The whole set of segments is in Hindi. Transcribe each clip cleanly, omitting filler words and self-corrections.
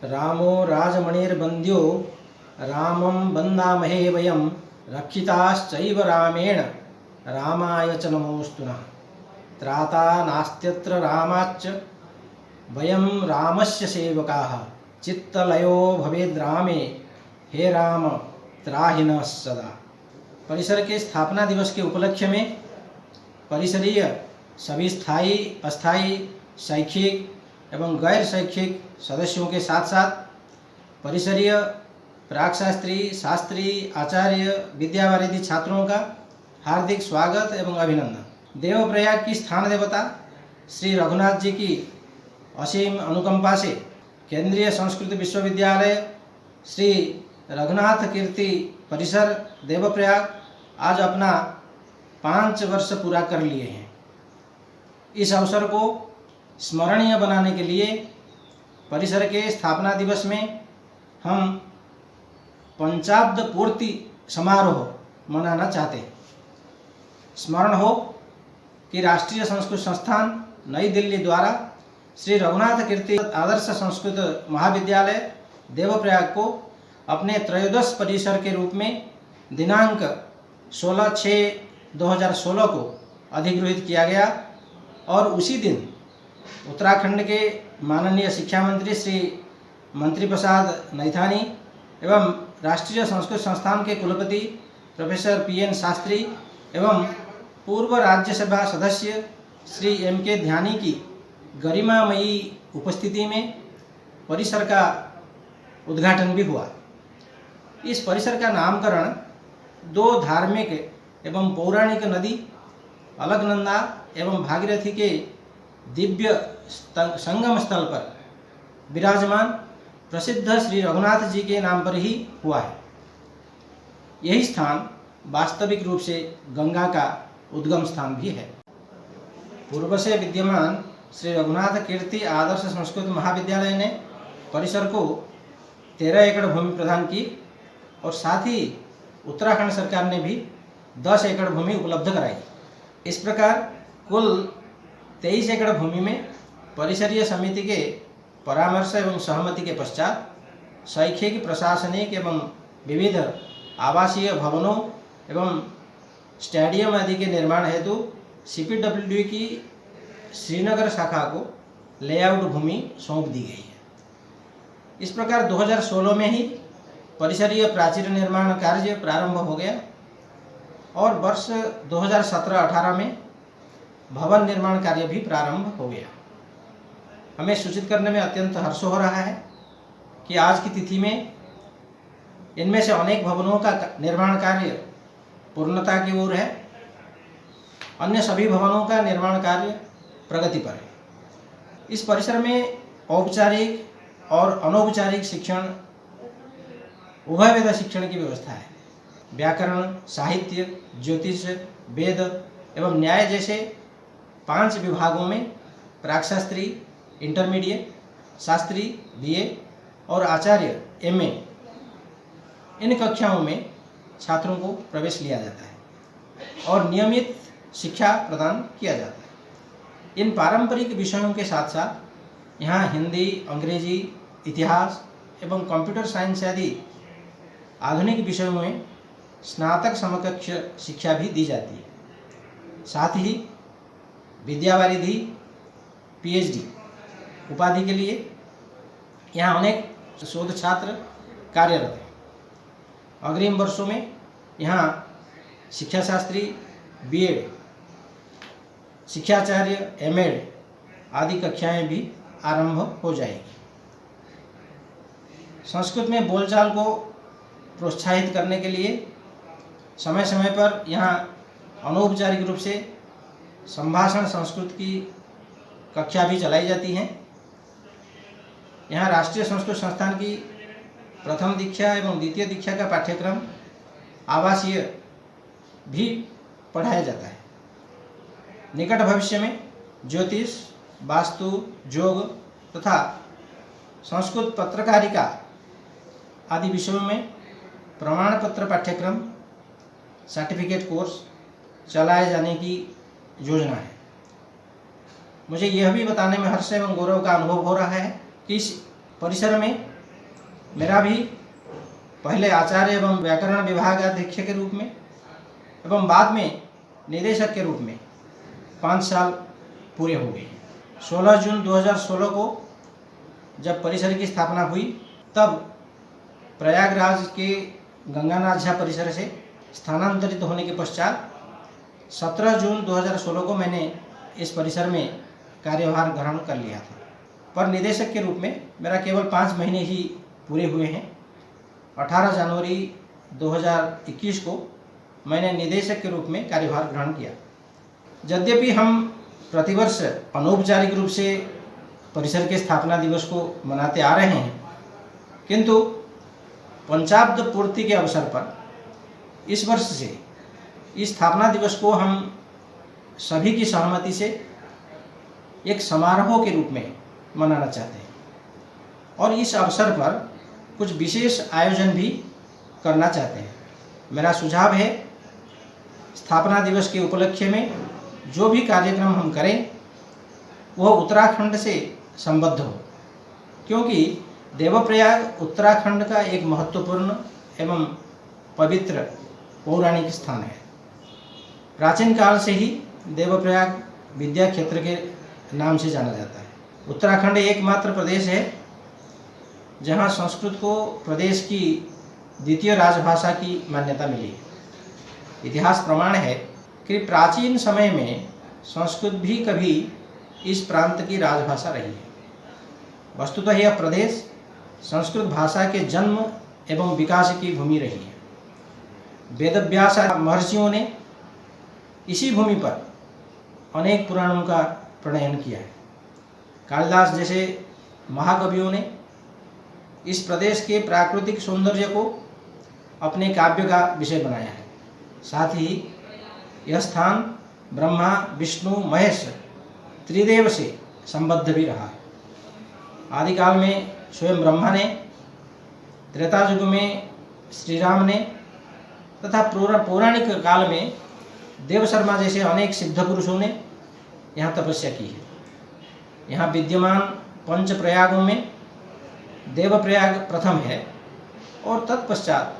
रामो राजमणिर्बन्ध्यो रामं वन्दामहे वयं रक्षिताश्चैव रामेण रामाय च नमोऽस्तु नः। त्राता नास्त्यत्र रामाच्च वयं रामस्य सेवकाः चित्तलयो भवेद्रामे हे राम त्राहि नः सदा। परिसर के स्थापना दिवस के उपलक्ष्य में परिसरीय सभी स्थायी, अस्थायी, शैक्षिक एवं गैर शैक्षिक सदस्यों के साथ साथ परिसरीय प्राक शास्त्री, शास्त्री, आचार्य, विद्यावारिधि छात्रों का हार्दिक स्वागत एवं अभिनंदन। देवप्रयाग की स्थान देवता श्री रघुनाथ जी की असीम अनुकंपा से केंद्रीय संस्कृत विश्वविद्यालय श्री रघुनाथ कीर्ति परिसर देवप्रयाग आज अपना 5 वर्ष पूरा कर लिए हैं। इस अवसर को स्मरणीय बनाने के लिए परिसर के स्थापना दिवस में हम पंचाब्द पूर्ति समारोह मनाना चाहते हैं। स्मरण हो कि राष्ट्रीय संस्कृत संस्थान नई दिल्ली द्वारा श्री रघुनाथ कीर्ति आदर्श संस्कृत महाविद्यालय देवप्रयाग को अपने त्रयोदश परिसर के रूप में दिनांक 16/6/2016 को अधिगृहित किया गया और उसी दिन उत्तराखंड के माननीय शिक्षा मंत्री श्री मंत्री प्रसाद नैथानी एवं राष्ट्रीय संस्कृत संस्थान के कुलपति प्रोफेसर PN शास्त्री एवं पूर्व राज्यसभा सदस्य श्री MK ध्यानी की गरिमामयी उपस्थिति में परिसर का उद्घाटन भी हुआ। इस परिसर का नामकरण 2 धार्मिक एवं पौराणिक नदी अलकनंदा एवं भागीरथी के दिव्य संगम स्थल पर विराजमान प्रसिद्ध श्री रघुनाथ जी के नाम पर ही हुआ है। यही स्थान वास्तविक रूप से गंगा का उद्गम स्थान भी है। पूर्व से विद्यमान श्री रघुनाथ कीर्ति आदर्श संस्कृत महाविद्यालय ने परिसर को 13 एकड़ भूमि प्रदान की और साथ ही उत्तराखंड सरकार ने भी 10 एकड़ भूमि उपलब्ध कराई। इस प्रकार कुल 23 एकड़ भूमि में परिसरीय समिति के परामर्श एवं सहमति के पश्चात शैक्षिक, प्रशासनिक एवं विविध आवासीय भवनों एवं स्टेडियम आदि के निर्माण हेतु CPWD की श्रीनगर शाखा को लेआउट भूमि सौंप दी गई है। इस प्रकार 2016 में ही परिसरीय प्राचीर निर्माण कार्य प्रारंभ हो गया और वर्ष 2017-18 में भवन निर्माण कार्य भी प्रारंभ हो गया। हमें सूचित करने में अत्यंत हर्ष हो रहा है कि आज की तिथि में इनमें से अनेक भवनों का निर्माण कार्य पूर्णता की ओर है। अन्य सभी भवनों का निर्माण कार्य प्रगति पर है। इस परिसर में औपचारिक और अनौपचारिक शिक्षण उभय वेद शिक्षण की व्यवस्था है। व्याकरण, साहित्य, ज्योतिष, वेद एवं न्याय जैसे 5 विभागों में प्राकशास्त्री, इंटरमीडिएट, शास्त्री, BA और आचार्य MA इन कक्षाओं में छात्रों को प्रवेश लिया जाता है और नियमित शिक्षा प्रदान किया जाता है। इन पारंपरिक विषयों के साथ साथ यहाँ हिंदी, अंग्रेजी, इतिहास एवं कंप्यूटर साइंस आदि आधुनिक विषयों में स्नातक समकक्ष शिक्षा भी दी जाती है। साथ ही विद्यावारिधि PhD उपाधि के लिए यहाँ अनेक शोध छात्र कार्यरत हैं। अग्रिम वर्षों में यहाँ शिक्षा शास्त्री, BEd, शिक्षाचार्य, MEd आदि कक्षाएं भी आरंभ हो जाएगी। संस्कृत में बोलचाल को प्रोत्साहित करने के लिए समय समय पर यहाँ अनौपचारिक रूप से संभाषण संस्कृत की कक्षा भी चलाई जाती हैं। यहाँ राष्ट्रीय संस्कृत संस्थान की प्रथम दीक्षा एवं द्वितीय दीक्षा का पाठ्यक्रम आवासीय भी पढ़ाया जाता है। निकट भविष्य में ज्योतिष, वास्तु, योग तथा संस्कृत पत्रकारिता आदि विषयों में प्रमाण पत्र पाठ्यक्रम, सर्टिफिकेट कोर्स चलाए जाने की योजना है। मुझे यह भी बताने में हर्ष एवं गौरव का अनुभव हो रहा है कि इस परिसर में मेरा भी पहले आचार्य एवं व्याकरण विभागाध्यक्ष के रूप में एवं बाद में निदेशक के रूप में 5 साल पूरे हो गए। 16 जून 2016 को जब परिसर की स्थापना हुई तब प्रयागराज के गंगानाथ झा परिसर से स्थानांतरित होने के पश्चात 17 जून 2016 को मैंने इस परिसर में कार्यभार ग्रहण कर लिया था। पर निदेशक के रूप में मेरा केवल 5 महीने ही पूरे हुए हैं। 18 जनवरी 2021 को मैंने निदेशक के रूप में कार्यभार ग्रहण किया। यद्यपि हम प्रतिवर्ष अनौपचारिक रूप से परिसर के स्थापना दिवस को मनाते आ रहे हैं, किंतु पंचाब्द पूर्ति के अवसर पर इस वर्ष से इस स्थापना दिवस को हम सभी की सहमति से एक समारोह के रूप में मनाना चाहते हैं और इस अवसर पर कुछ विशेष आयोजन भी करना चाहते हैं। मेरा सुझाव है, स्थापना दिवस के उपलक्ष्य में जो भी कार्यक्रम हम करें वह उत्तराखंड से संबद्ध हो, क्योंकि देवप्रयाग उत्तराखंड का एक महत्वपूर्ण एवं पवित्र पौराणिक स्थान है। प्राचीन काल से ही देवप्रयाग विद्या क्षेत्र के नाम से जाना जाता है। उत्तराखंड एकमात्र प्रदेश है जहां संस्कृत को प्रदेश की द्वितीय राजभाषा की मान्यता मिली है। इतिहास प्रमाण है कि प्राचीन समय में संस्कृत भी कभी इस प्रांत की राजभाषा रही है। वस्तुतः यह प्रदेश संस्कृत भाषा के जन्म एवं विकास की भूमि रही है। वेदव्यास महर्षियों ने इसी भूमि पर अनेक पुराणों का प्रणयन किया है। कालिदास जैसे महाकवियों ने इस प्रदेश के प्राकृतिक सौंदर्य को अपने काव्य का विषय बनाया है। साथ ही यह स्थान ब्रह्मा, विष्णु, महेश त्रिदेव से संबद्ध भी रहा है। आदिकाल में स्वयं ब्रह्मा ने, त्रेता युग में श्री राम ने तथा पौराणिक काल में देवशर्मा जैसे अनेक सिद्ध पुरुषों ने यहाँ तपस्या की है। यहाँ विद्यमान पंच प्रयागों में देवप्रयाग प्रथम है और तत्पश्चात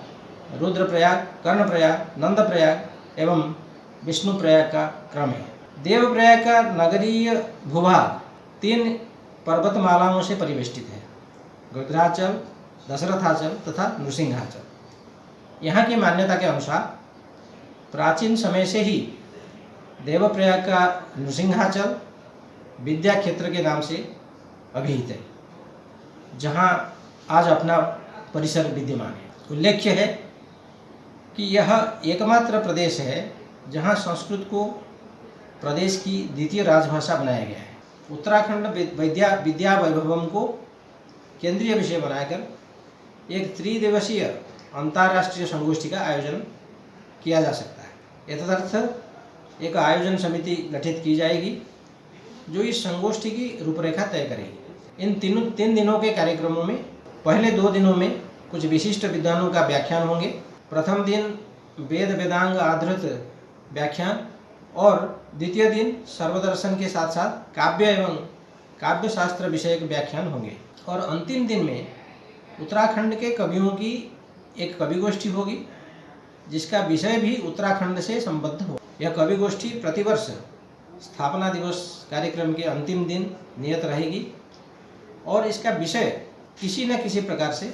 रुद्रप्रयाग, कर्णप्रयाग, नंदप्रयाग एवं विष्णुप्रयाग का क्रम है। देवप्रयाग का नगरीय भूभाग 3 पर्वतमालाओं से परिवेष्टित है: रुद्राचल, दशरथाचल तथा नृसिंहाचल। यहाँ की मान्यता के अनुसार प्राचीन समय से ही देवप्रयाग का नृसिंहाचल विद्या क्षेत्र के नाम से अभिहित है, जहाँ आज अपना परिसर विद्यमान है। उल्लेख्य है कि यह एकमात्र प्रदेश है जहाँ संस्कृत को प्रदेश की द्वितीय राजभाषा बनाया गया है। उत्तराखंड विद्या वैभवम को केंद्रीय विषय बनाकर एक 3 दिवसीय अंतर्राष्ट्रीय संगोष्ठी का आयोजन किया जा सकता है। यथार्थ एक आयोजन समिति गठित की जाएगी जो इस संगोष्ठी की रूपरेखा तय करेगी। इन 3 दिनों के कार्यक्रमों में पहले 2 दिनों में कुछ विशिष्ट विद्वानों का व्याख्यान होंगे। प्रथम दिन वेद वेदांग आधारित व्याख्यान और द्वितीय दिन सर्वदर्शन के साथ साथ काव्य एवं काव्य शास्त्र विषयक व्याख्यान होंगे और अंतिम दिन में उत्तराखंड के कवियों की एक कवि गोष्ठी होगी जिसका विषय भी उत्तराखंड से संबद्ध हो। यह कवि गोष्ठी प्रतिवर्ष स्थापना दिवस कार्यक्रम के अंतिम दिन नियत रहेगी और इसका विषय किसी न किसी प्रकार से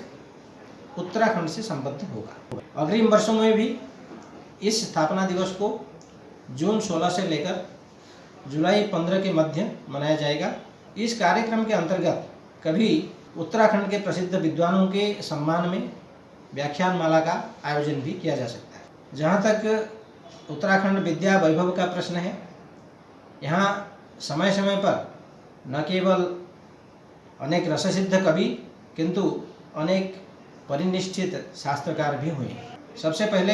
उत्तराखंड से संबद्ध होगा। अग्रिम वर्षों में भी इस स्थापना दिवस को जून 16 से लेकर जुलाई 15 के मध्य मनाया जाएगा। इस कार्यक्रम के अंतर्गत कभी उत्तराखंड के प्रसिद्ध विद्वानों के सम्मान में व्याख्यानमाला का आयोजन भी किया जा सकता है। जहाँ तक उत्तराखंड विद्या वैभव का प्रश्न है, यहाँ समय समय पर न केवल अनेक रससिद्ध कवि किंतु अनेक परिनिष्ठित शास्त्रकार भी हुए हैं। सबसे पहले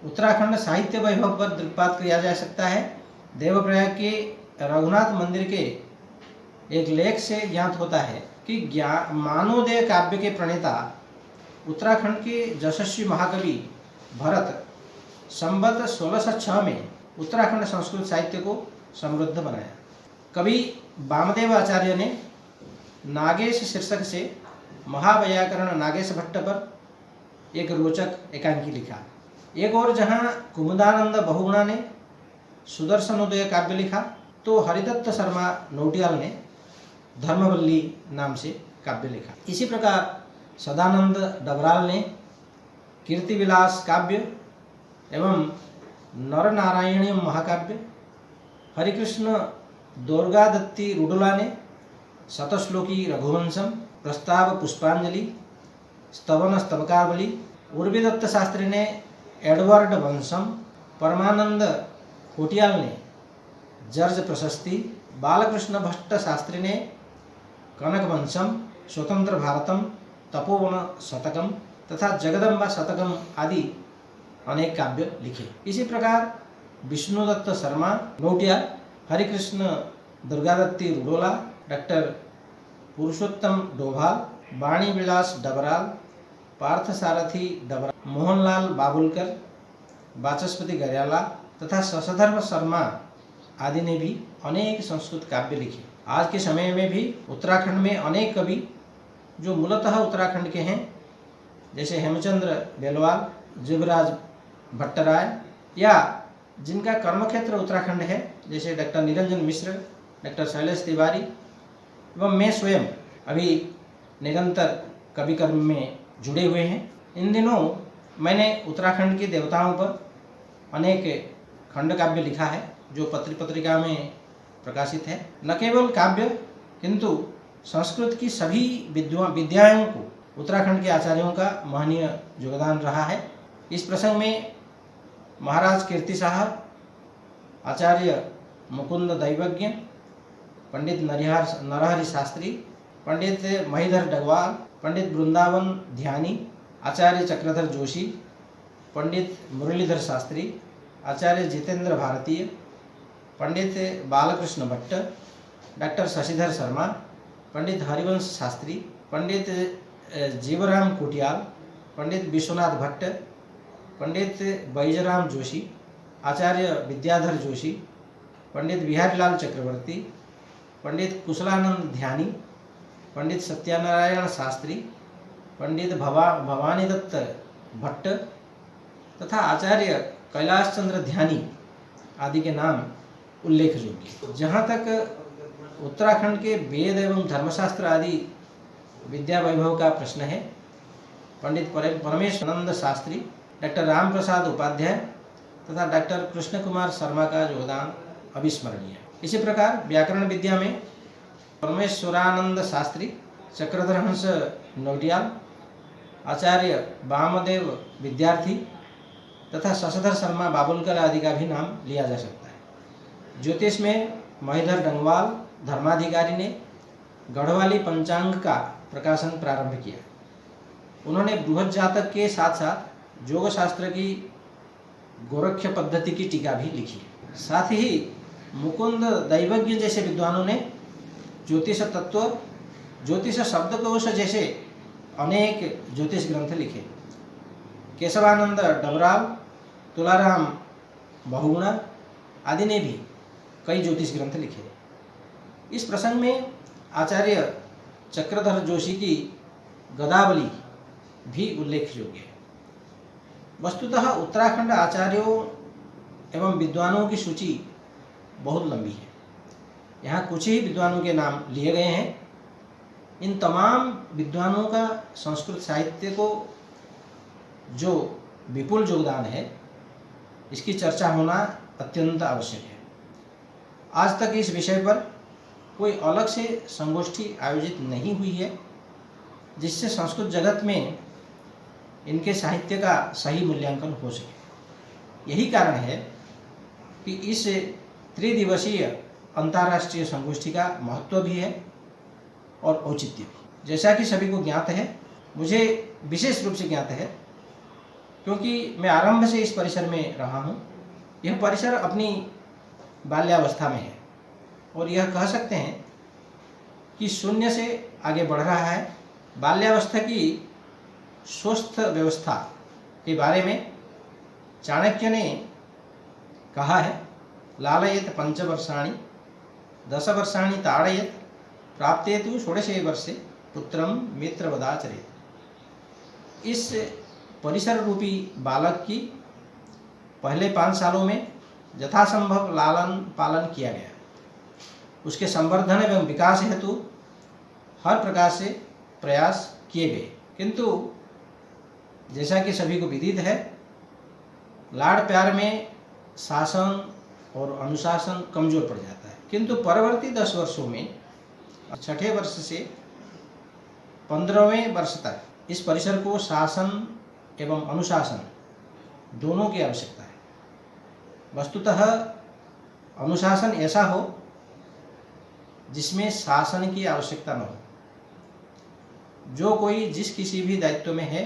उत्तराखंड साहित्य वैभव पर दृक्पात किया जा सकता है। देवप्रयाग के रघुनाथ मंदिर के एक लेख से ज्ञात होता है कि मानवोदय काव्य के प्रणेता उत्तराखंड के यशस्वी महाकवि भरत संवत 1606 में उत्तराखंड संस्कृत साहित्य को समृद्ध बनाया। कवि वामदेव आचार्य ने नागेश शीर्षक से महावैयाकरण नागेश भट्ट पर एक रोचक एकांकी लिखा। एक और जहाँ कुमुदानंद बहुगुणा ने सुदर्शनोदय काव्य लिखा, तो हरिदत्त शर्मा नौटियाल ने धर्मवल्ली नाम से काव्य लिखा। इसी प्रकार सदानंद डबराल ने कीर्तिविलास काव्य एवं नरनारायणीय महाकाव्य, हरिकृष्ण दुर्गादत्ती रुडोला ने शतश्लोकी रघुवंशम, प्रस्ताव पुष्पांजलि, स्तवन स्तवकावली, उर्विदत्त शास्त्री ने एडवर्ड वंशम, परमानंद कोटियाल ने जर्ज प्रशस्ति, बालकृष्ण भट्ट शास्त्री ने कनक वंशम, स्वतंत्र भारतम, तपोवन शतकम तथा जगदम्बा शतकम आदि अनेक काव्य लिखे। इसी प्रकार विष्णुदत्त शर्मा नौटियाल, हरिकृष्ण दुर्गादत्ती रुडोला, डॉक्टर पुरुषोत्तम डोभाल, वाणी विलास डबराल, पार्थसारथी डबराल, मोहनलाल बाबुलकर, वाचस्पति गर्याला तथा शशधर शर्मा आदि ने भी अनेक संस्कृत काव्य लिखे। आज के समय में भी उत्तराखंड में अनेक कवि जो मूलतः उत्तराखंड के हैं, जैसे हेमचंद्र बेलवाल, जुगराज भट्टराय, या जिनका कर्मक्षेत्र उत्तराखंड है, जैसे डॉक्टर निरंजन मिश्र, डॉक्टर शैलेश तिवारी एवं मैं स्वयं अभी निरंतर कवि कर्म में जुड़े हुए हैं। इन दिनों मैंने उत्तराखंड के देवताओं पर अनेक खंड काव्य लिखा है जो पत्रिका में प्रकाशित है। न केवल काव्य किंतु संस्कृत की सभी विद्याओं को उत्तराखंड के आचार्यों का महनीय योगदान रहा है। इस प्रसंग में महाराज कीर्ति साहब, आचार्य मुकुंद दैवज्ञ, पंडित नरहरि शास्त्री, पंडित महीधर डगवाल, पंडित वृंदावन ध्यानी, आचार्य चक्रधर जोशी, पंडित मुरलीधर शास्त्री, आचार्य जितेंद्र भारतीय, पंडित बालकृष्ण भट्ट, डॉक्टर शशिधर शर्मा, पंडित हरिवंश शास्त्री, पंडित जीवराम कोटियाल, पंडित विश्वनाथ भट्ट, पंडित बैजराम जोशी, आचार्य विद्याधर जोशी, पंडित बिहारीलाल चक्रवर्ती, पंडित कुशलानंद ध्यानी, पंडित सत्यनारायण शास्त्री, पंडित भवानी दत्त भट्ट तथा आचार्य कैलाश चंद्र ध्यानी आदि के नाम उल्लेख योग्य। जहाँ तक उत्तराखंड के वेद एवं धर्मशास्त्र आदि विद्या वैभव का प्रश्न है, पंडित परमेश्वरानंद शास्त्री, डॉक्टर राम प्रसाद उपाध्याय तथा डॉक्टर कृष्ण कुमार शर्मा का योगदान अविस्मरणीय है। इसी प्रकार व्याकरण विद्या में परमेश्वरानंद शास्त्री, चक्रधरहंस नौटियाल, आचार्य वामदेव विद्यार्थी तथा शशधर शर्मा बाबुलकर आदि का भी नाम लिया जा सकता है। ज्योतिष में महीधर डंगवाल धर्माधिकारी ने गढ़वाली पंचांग का प्रकाशन प्रारंभ किया। उन्होंने बृहद जातक के साथ साथ योग शास्त्र की गोरक्ष पद्धति की टीका भी लिखी। साथ ही मुकुंद दैवज्ञ जैसे विद्वानों ने ज्योतिष तत्व, ज्योतिष शब्दकोश जैसे अनेक ज्योतिष ग्रंथ लिखे। केशवानंद डबराल, तुलाराम बहुगुणा आदि ने भी कई ज्योतिष ग्रंथ लिखे। इस प्रसंग में आचार्य चक्रधर जोशी की गदावली भी उल्लेख योग्य है। वस्तुतः उत्तराखंड आचार्यों एवं विद्वानों की सूची बहुत लंबी है। यहाँ कुछ ही विद्वानों के नाम लिए गए हैं। इन तमाम विद्वानों का संस्कृत साहित्य को जो विपुल योगदान है, इसकी चर्चा होना अत्यंत आवश्यक है। आज तक इस विषय पर कोई अलग से संगोष्ठी आयोजित नहीं हुई है जिससे संस्कृत जगत में इनके साहित्य का सही मूल्यांकन हो सके। यही कारण है कि इस त्रिदिवसीय अंतर्राष्ट्रीय संगोष्ठी का महत्व भी है और औचित्य भी। जैसा कि सभी को ज्ञात है, मुझे विशेष रूप से ज्ञात है क्योंकि मैं आरंभ से इस परिसर में रहा हूँ। यह परिसर अपनी बाल्यावस्था में है और यह कह सकते हैं कि शून्य से आगे बढ़ रहा है। बाल्यावस्था की स्वस्थ व्यवस्था के बारे में चाणक्य ने कहा है, लालयेत पंचवर्षाणि 10 वर्षाणि ताड़येत प्राप्तेतु 16 वर्षे पुत्रम मित्रवदाचरेत। इस परिसर रूपी बालक की पहले 5 सालों में यथासंभव लालन पालन किया गया। उसके संवर्धन एवं विकास हेतु हर प्रकार से प्रयास किए गए, किंतु जैसा कि सभी को विदित है, लाड़ प्यार में शासन और अनुशासन कमजोर पड़ जाता है। किंतु परवर्ती 10 वर्षों में 6ठे वर्ष से 15वें वर्ष तक इस परिसर को शासन एवं अनुशासन दोनों की आवश्यकता है। वस्तुतः अनुशासन ऐसा हो जिसमें शासन की आवश्यकता न हो। जो कोई जिस किसी भी दायित्व में है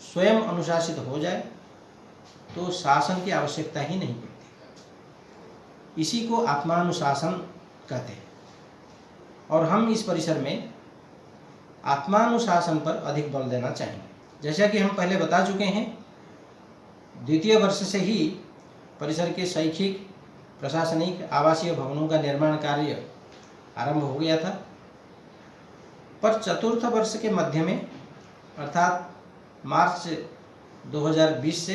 स्वयं अनुशासित हो जाए तो शासन की आवश्यकता ही नहीं पड़ती। इसी को आत्मानुशासन कहते हैं और हम इस परिसर में आत्मानुशासन पर अधिक बल देना चाहेंगे। जैसा कि हम पहले बता चुके हैं, द्वितीय वर्ष से ही परिसर के शैक्षिक, प्रशासनिक, आवासीय भवनों का निर्माण कार्य आरंभ हो गया था, पर चतुर्थ वर्ष के मध्य में अर्थात मार्च 2020 से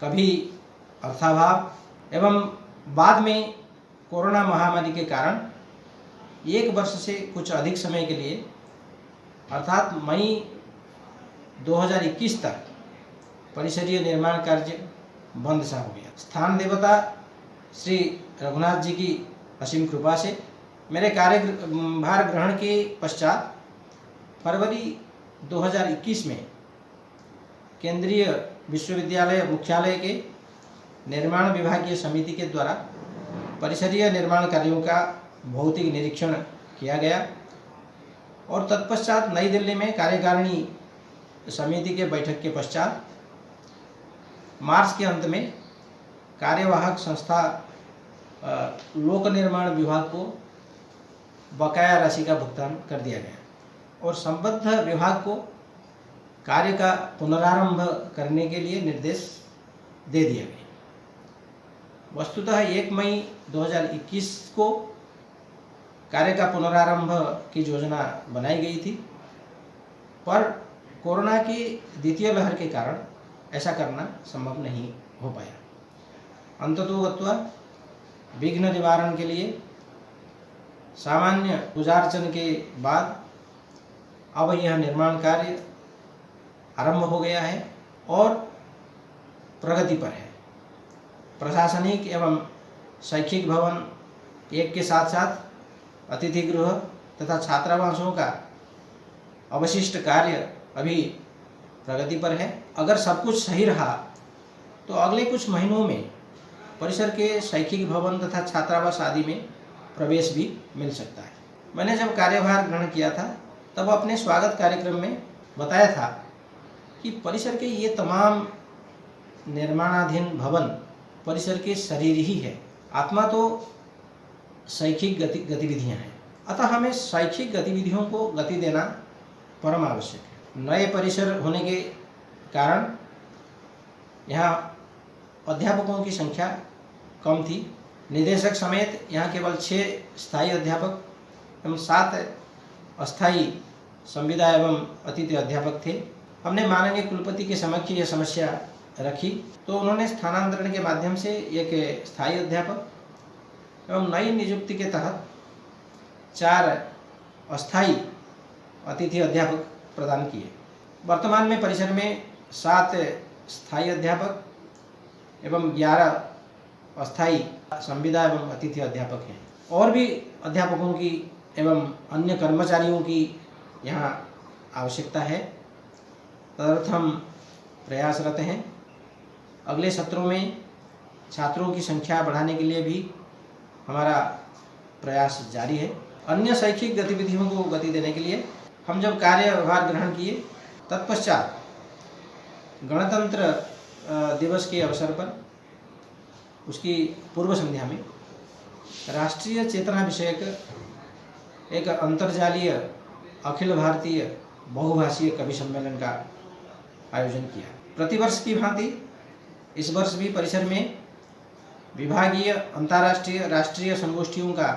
कभी अर्थाभाव एवं बाद में कोरोना महामारी के कारण 1 वर्ष से कुछ अधिक समय के लिए अर्थात मई 2021 तक परिसरीय निर्माण कार्य बंद सा हो गया। स्थान देवता श्री रघुनाथ जी की असीम कृपा से मेरे कार्यभार ग्रहण के पश्चात फरवरी 2021 में केंद्रीय विश्वविद्यालय मुख्यालय के निर्माण विभागीय समिति के द्वारा परिसरीय निर्माण कार्यों का भौतिक निरीक्षण किया गया और तत्पश्चात नई दिल्ली में कार्यकारिणी समिति के बैठक के पश्चात मार्च के अंत में कार्यवाहक संस्था लोक निर्माण विभाग को बकाया राशि का भुगतान कर दिया गया और संबद्ध विभाग को कार्य का पुनरारंभ करने के लिए निर्देश दे दिया गया। वस्तुतः 1 मई 2021 को कार्य का पुनरारंभ की योजना बनाई गई थी, पर कोरोना की द्वितीय लहर के कारण ऐसा करना संभव नहीं हो पाया। अंततोगत्वा विघ्न निवारण के लिए सामान्य पूजार्चन के बाद अब यह निर्माण कार्य आरंभ हो गया है और प्रगति पर है। प्रशासनिक एवं शैक्षिक भवन एक के साथ साथ अतिथि गृह तथा छात्रावासों का अवशिष्ट कार्य अभी प्रगति पर है। अगर सब कुछ सही रहा तो अगले कुछ महीनों में परिसर के शैक्षिक भवन तथा छात्रावास आदि में प्रवेश भी मिल सकता है। मैंने जब कार्यभार ग्रहण किया था तब अपने स्वागत कार्यक्रम में बताया था कि परिसर के ये तमाम निर्माणाधीन भवन परिसर के शरीर ही है। आत्मा तो शैक्षिक गतिविधियां हैं, अतः हमें शैक्षिक गतिविधियों को गति देना परम आवश्यक है। नए परिसर होने के कारण यहाँ अध्यापकों की संख्या कम थी। निदेशक समेत यहाँ केवल 6 स्थायी अध्यापक एवं 7 अस्थायी संविदा एवं अतिथि अध्यापक थे। हमने माननीय कुलपति के समक्ष यह समस्या रखी तो उन्होंने स्थानांतरण के माध्यम से एक स्थायी अध्यापक एवं नई नियुक्ति के तहत 4 अस्थायी अतिथि अध्यापक प्रदान किए। वर्तमान में परिसर में 7 स्थायी अध्यापक एवं 11 अस्थायी संविदा एवं अतिथि अध्यापक हैं। और भी अध्यापकों की एवं अन्य कर्मचारियों की यहाँ आवश्यकता है, तदर्थम प्रयासरत हैं। अगले सत्रों में छात्रों की संख्या बढ़ाने के लिए भी हमारा प्रयास जारी है। अन्य शैक्षिक गतिविधियों को गति देने के लिए हम जब कार्यभार ग्रहण किए तत्पश्चात गणतंत्र दिवस के अवसर पर उसकी पूर्व संध्या में राष्ट्रीय चेतना विषयक एक अंतर्जालीय अखिल भारतीय बहुभाषीय कवि सम्मेलन का आयोजन किया। प्रतिवर्ष की भांति इस वर्ष भी परिसर में विभागीय, अंतर्राष्ट्रीय, राष्ट्रीय संगोष्ठियों का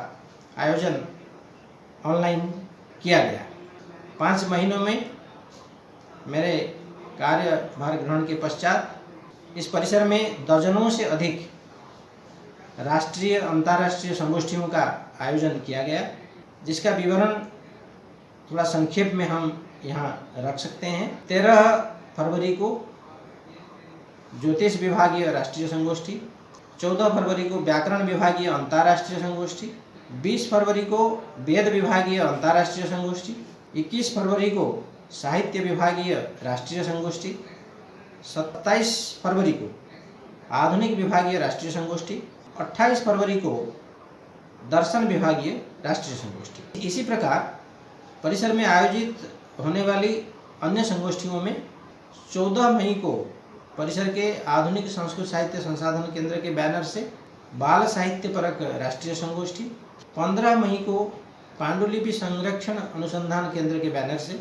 आयोजन ऑनलाइन किया गया। 5 महीनों में मेरे कार्यभार ग्रहण के पश्चात इस परिसर में दर्जनों से अधिक राष्ट्रीय अंतर्राष्ट्रीय संगोष्ठियों का आयोजन किया गया, जिसका विवरण थोड़ा संक्षेप में हम यहाँ रख सकते हैं। 13 फरवरी को ज्योतिष विभागीय राष्ट्रीय संगोष्ठी, 14 फरवरी को व्याकरण विभागीय अंतर्राष्ट्रीय संगोष्ठी, 20 फरवरी को वेद विभागीय अंतर्राष्ट्रीय संगोष्ठी, 21 फरवरी को साहित्य विभागीय राष्ट्रीय संगोष्ठी, 27 फरवरी को आधुनिक विभागीय राष्ट्रीय संगोष्ठी, 28 फरवरी को दर्शन विभागीय राष्ट्रीय संगोष्ठी। इसी प्रकार परिसर में आयोजित होने वाली अन्य संगोष्ठियों में 14 मई को परिसर के आधुनिक संस्कृत साहित्य संसाधन केंद्र के बैनर से बाल साहित्य परक राष्ट्रीय संगोष्ठी, 15 मई को पांडुलिपि संरक्षण अनुसंधान केंद्र के बैनर से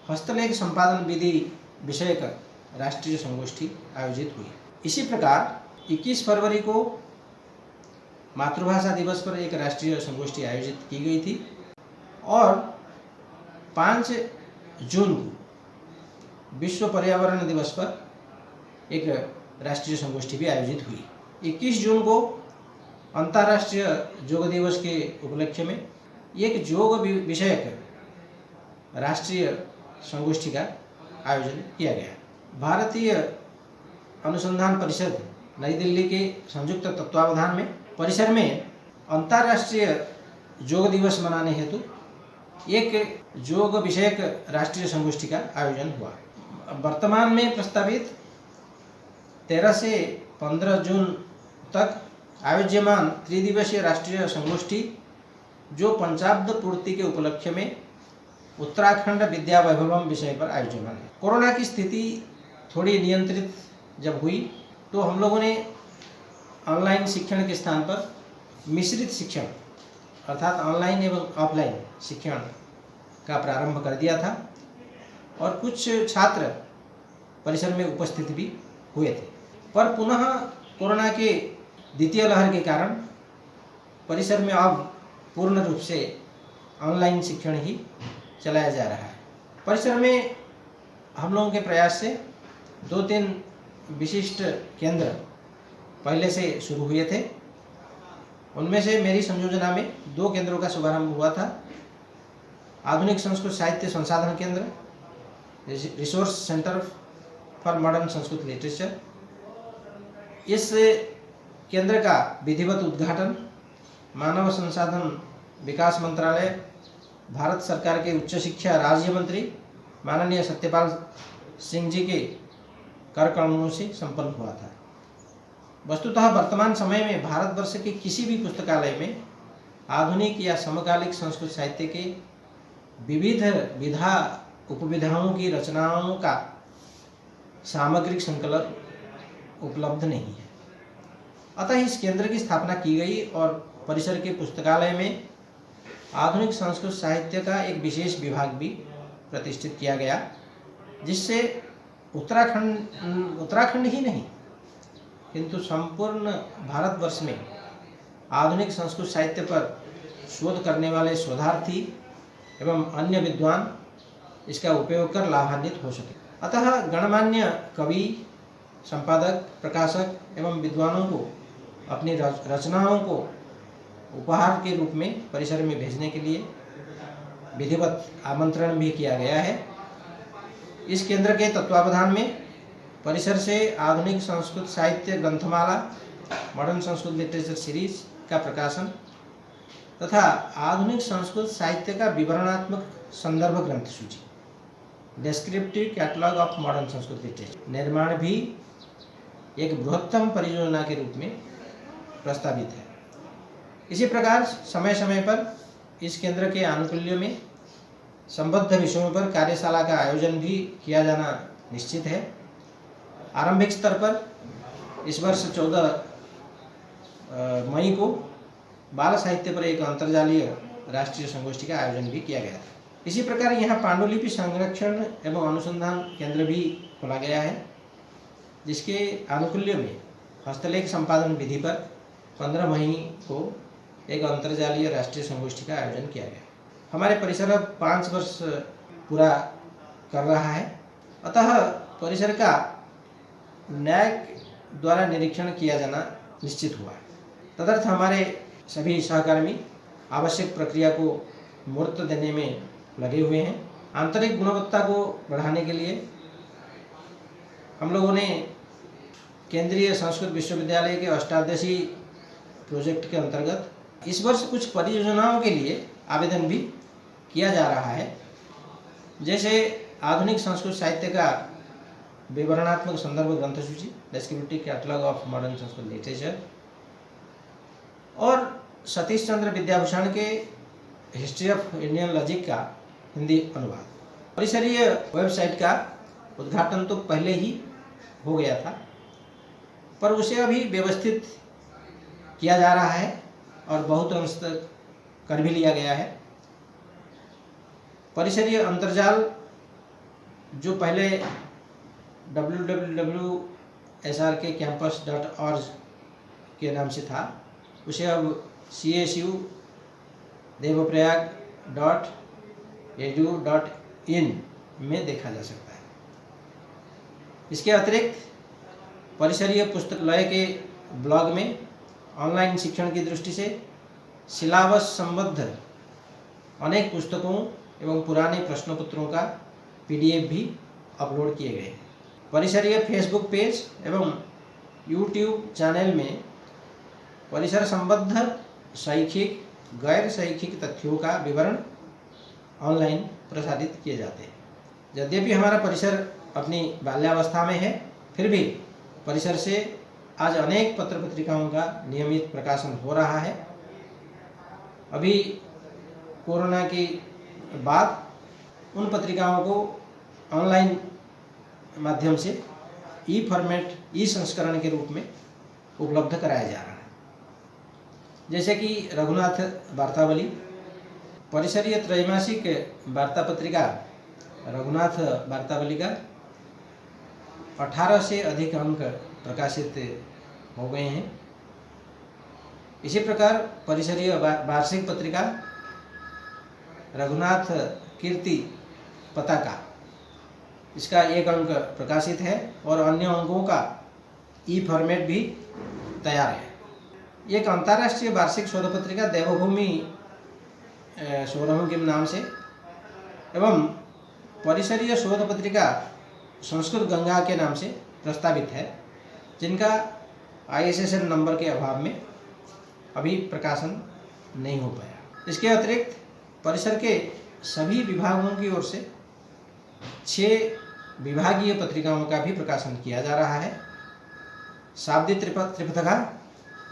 हस्तलेख संपादन विधि विषयक राष्ट्रीय संगोष्ठी आयोजित हुई। इसी प्रकार 21 फरवरी को मातृभाषा दिवस पर एक राष्ट्रीय संगोष्ठी आयोजित की गई थी और 5 जून को विश्व पर्यावरण दिवस पर एक राष्ट्रीय संगोष्ठी भी आयोजित हुई। 21 जून को अंतर्राष्ट्रीय योग दिवस के उपलक्ष्य में एक योग विषयक राष्ट्रीय संगोष्ठी का आयोजन किया गया। भारतीय अनुसंधान परिषद नई दिल्ली के संयुक्त तत्वावधान में परिसर में अंतर्राष्ट्रीय योग दिवस मनाने हेतु एक योग विषयक राष्ट्रीय संगोष्ठी का आयोजन हुआ। वर्तमान में प्रस्तावित 13 से 15 जून तक आयोज्यमान त्रिदिवसीय राष्ट्रीय संगोष्ठी जो पंचाब्द पूर्ति के उपलक्ष्य में उत्तराखंड विद्या वैभवम विषय पर आयोजन है। कोरोना की स्थिति थोड़ी नियंत्रित जब हुई तो हम लोगों ने ऑनलाइन शिक्षण के स्थान पर मिश्रित शिक्षण अर्थात ऑनलाइन एवं ऑफलाइन शिक्षण का प्रारंभ कर दिया था और कुछ छात्र परिसर में उपस्थित भी हुए थे, पर पुनः कोरोना के द्वितीय लहर के कारण परिसर में अब पूर्ण रूप से ऑनलाइन शिक्षण ही चलाया जा रहा है। परिसर में हम लोगों के प्रयास से 2-3 विशिष्ट केंद्र पहले से शुरू हुए थे। उनमें से मेरी संयोजना में 2 केंद्रों का शुभारंभ हुआ था। आधुनिक संस्कृत साहित्य संसाधन केंद्र, resource centre for modern Sanskrit literature, इस केंद्र का विधिवत उद्घाटन मानव संसाधन विकास मंत्रालय, भारत सरकार के उच्च शिक्षा राज्य मंत्री माननीय सत्यपाल सिंह जी के कर कमलों से संपन्न हुआ था। वस्तुतः वर्तमान समय में भारतवर्ष के किसी भी पुस्तकालय में आधुनिक या समकालिक संस्कृत साहित्य के विविध विधा उपविधाओं की रचनाओं का सामग्रिक संकलन उपलब्ध नहीं है। अतः इस केंद्र की स्थापना की गई और परिसर के पुस्तकालय में आधुनिक संस्कृत साहित्य का एक विशेष विभाग भी प्रतिष्ठित किया गया, जिससे उत्तराखंड ही नहीं किंतु संपूर्ण भारतवर्ष में आधुनिक संस्कृत साहित्य पर शोध करने वाले शोधार्थी एवं अन्य विद्वान इसका उपयोग कर लाभान्वित हो सके। अतः गणमान्य कवि, संपादक, प्रकाशक एवं विद्वानों को अपनी रचनाओं को उपहार के रूप में परिसर में भेजने के लिए विधिवत आमंत्रण भी किया गया है। इस केंद्र के तत्वावधान में परिसर से आधुनिक संस्कृत साहित्य ग्रंथमाला, मॉडर्न संस्कृत लिटरेचर सीरीज का प्रकाशन तथा आधुनिक संस्कृत साहित्य का विवरणात्मक संदर्भ ग्रंथ सूची, descriptive catalogue of modern Sanskrit literature निर्माण भी एक बृहत्तम परियोजना के रूप में प्रस्तावित है। इसी प्रकार समय समय पर इस केंद्र के आनुकूल्य में संबद्ध विषयों पर कार्यशाला का आयोजन भी किया जाना निश्चित है। आरंभिक स्तर पर इस वर्ष 14 मई को बाल साहित्य पर एक अंतर्जालीय राष्ट्रीय संगोष्ठी का आयोजन भी किया गया था। इसी प्रकार यहाँ पांडुलिपि संरक्षण एवं अनुसंधान केंद्र भी खोला गया है, जिसके आनुकूल्य में हस्तलेख संपादन विधि पर 15 मई को एक अंतर्जालीय राष्ट्रीय संगोष्ठी का आयोजन किया गया। हमारे परिसर अब 5 वर्ष पूरा कर रहा है, अतः परिसर का न्याय द्वारा निरीक्षण किया जाना निश्चित हुआ है। तदर्थ हमारे सभी सहकर्मी आवश्यक प्रक्रिया को मूर्त देने में लगे हुए हैं। आंतरिक गुणवत्ता को बढ़ाने के लिए हम लोगों ने केंद्रीय संस्कृत विश्वविद्यालय के अष्टादशी प्रोजेक्ट के अंतर्गत इस वर्ष कुछ परियोजनाओं के लिए आवेदन भी किया जा रहा है, जैसे आधुनिक संस्कृत साहित्य का विवरणात्मक संदर्भ ग्रंथ सूची, descriptive catalogue of modern Sanskrit literature, और सतीश चंद्र विद्याभूषण के हिस्ट्री ऑफ इंडियन लॉजिक का हिंदी अनुवाद। परिसरीय वेबसाइट का उद्घाटन तो पहले ही हो गया था, पर उसे अभी व्यवस्थित किया जा रहा है और बहुत अंश तक कर भी लिया गया है। परिसरीय अंतर्जाल जो पहले www.srkcampus.org के नाम से था, उसे अब csudevaprayag.edu.in में देखा जा सकता है। इसके अतिरिक्त परिसरीय पुस्तकालय के ब्लॉग में ऑनलाइन शिक्षण की दृष्टि से सिलेबस संबद्ध अनेक पुस्तकों एवं पुराने प्रश्नपत्रों का PDF भी अपलोड किए गए हैं। परिसरीय फेसबुक पेज एवं यूट्यूब चैनल में परिसर संबद्ध शैक्षिक गैर शैक्षिक तथ्यों का विवरण ऑनलाइन प्रसारित किए जाते हैं। यद्यपि हमारा परिसर अपनी बाल्यावस्था में है, फिर भी परिसर से आज अनेक पत्र पत्रिकाओं का नियमित प्रकाशन हो रहा है। अभी कोरोना के बाद उन पत्रिकाओं को ऑनलाइन माध्यम से फॉर्मेट संस्करण के रूप में उपलब्ध कराया जा रहा है, जैसे कि रघुनाथ वार्तावली, परिसरीय त्रैमासिक वार्ता पत्रिका रघुनाथ वार्तावली का 18 से अधिक अंक प्रकाशित हो गए हैं। इसी प्रकार परिसरीय वार्षिक पत्रिका रघुनाथ कीर्ति पताका, इसका 1 अंक प्रकाशित है और अन्य अंकों का फॉर्मेट भी तैयार है। एक अंतर्राष्ट्रीय वार्षिक शोध पत्रिका देवभूमि शोधमुखी नाम से एवं परिसरीय शोध पत्रिका संस्कृत गंगा के नाम से प्रस्तावित है, जिनका ISSN नंबर के अभाव में अभी प्रकाशन नहीं हो पाया। इसके अतिरिक्त परिसर के सभी विभागों की ओर से 6 विभागीय पत्रिकाओं का भी प्रकाशन किया जा रहा है। शाब्दिक त्रिपथका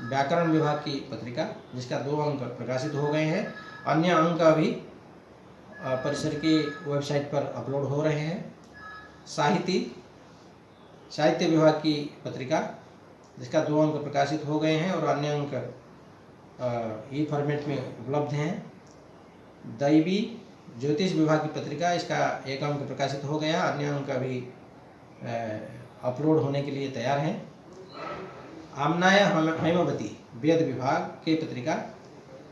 व्याकरण विभाग की पत्रिका, जिसका 2 अंक प्रकाशित हो गए हैं। अन्य अंक अभी परिसर की वेबसाइट पर अपलोड हो रहे हैं। साहित्य विभाग की पत्रिका, जिसका 2 अंक प्रकाशित हो गए हैं और अन्य अंक फॉर्मेट में उपलब्ध हैं। दैवी ज्योतिष विभाग की पत्रिका, इसका 1 अंक प्रकाशित हो गया, अन्य अंक अभी अपलोड होने के लिए तैयार हैं। आमनाय हैमवती वेद विभाग की पत्रिका,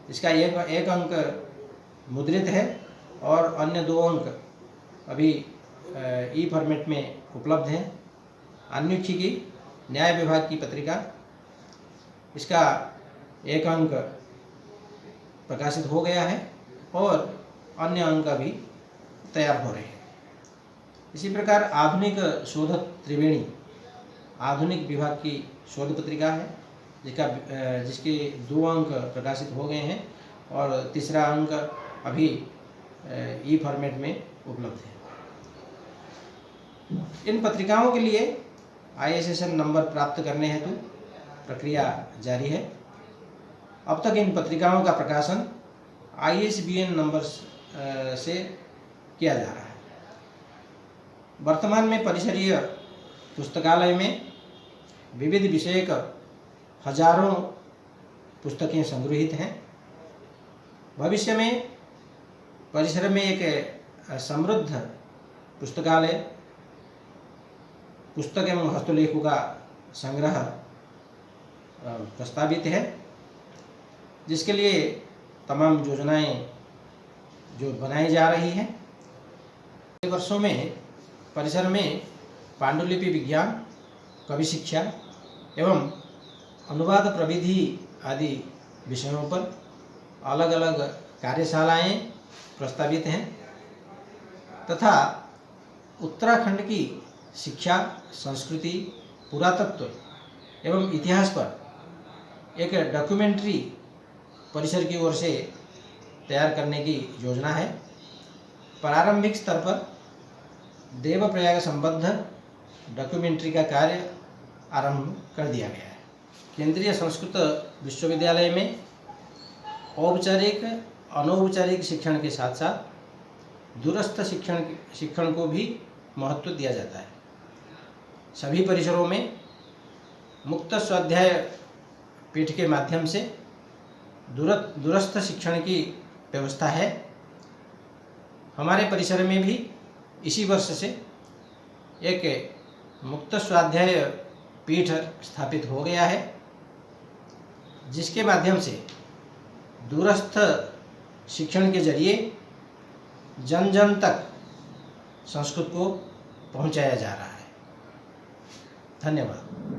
इसका 1 अंक मुद्रित है और अन्य 2 अंक अभी फॉर्मेट में उपलब्ध हैं। अन्वीक्षिकी न्याय विभाग की पत्रिका, इसका 1 अंक प्रकाशित हो गया है और अन्य अंक अभी तैयार हो रहे हैं। इसी प्रकार आधुनिक शोध त्रिवेणी आधुनिक विभाग की शोध पत्रिका है, जिसके 2 अंक प्रकाशित हो गए हैं और तीसरा अंक अभी फॉर्मेट में उपलब्ध है। इन पत्रिकाओं के लिए ISSN नंबर प्राप्त करने हेतु प्रक्रिया जारी है। अब तक इन पत्रिकाओं का प्रकाशन ISBN नंबर से किया जा रहा है। वर्तमान में परिसरीय पुस्तकालय में विविध विषयक हजारों पुस्तकें संग्रहित हैं। भविष्य में परिसर में एक समृद्ध पुस्तकालय, पुस्तक एवं हस्तलेखों का संग्रह प्रस्तावित है, जिसके लिए तमाम योजनाएं जो बनाई जा रही है। अगले वर्षों में परिसर में पांडुलिपि विज्ञान, कवि शिक्षा एवं अनुवाद प्रविधि आदि विषयों पर अलग अलग कार्यशालाएं प्रस्तावित हैं तथा उत्तराखंड की शिक्षा, संस्कृति, पुरातत्व एवं इतिहास पर एक डॉक्यूमेंट्री परिसर की ओर से तैयार करने की योजना है। प्रारंभिक स्तर पर देवप्रयाग संबद्ध डॉक्यूमेंट्री का कार्य आरंभ कर दिया गया है। केंद्रीय संस्कृत विश्वविद्यालय में औपचारिक, अनौपचारिक शिक्षण के साथ साथ दूरस्थ शिक्षण को भी महत्व दिया जाता है। सभी परिसरों में मुक्त स्वाध्याय पीठ के माध्यम से दूरस्थ शिक्षण की व्यवस्था है। हमारे परिसर में भी इसी वर्ष से एक मुक्त स्वाध्याय पीठ स्थापित हो गया है, जिसके माध्यम से दूरस्थ शिक्षण के जरिए जन जन तक संस्कृत को पहुंचाया जा रहा है। धन्यवाद।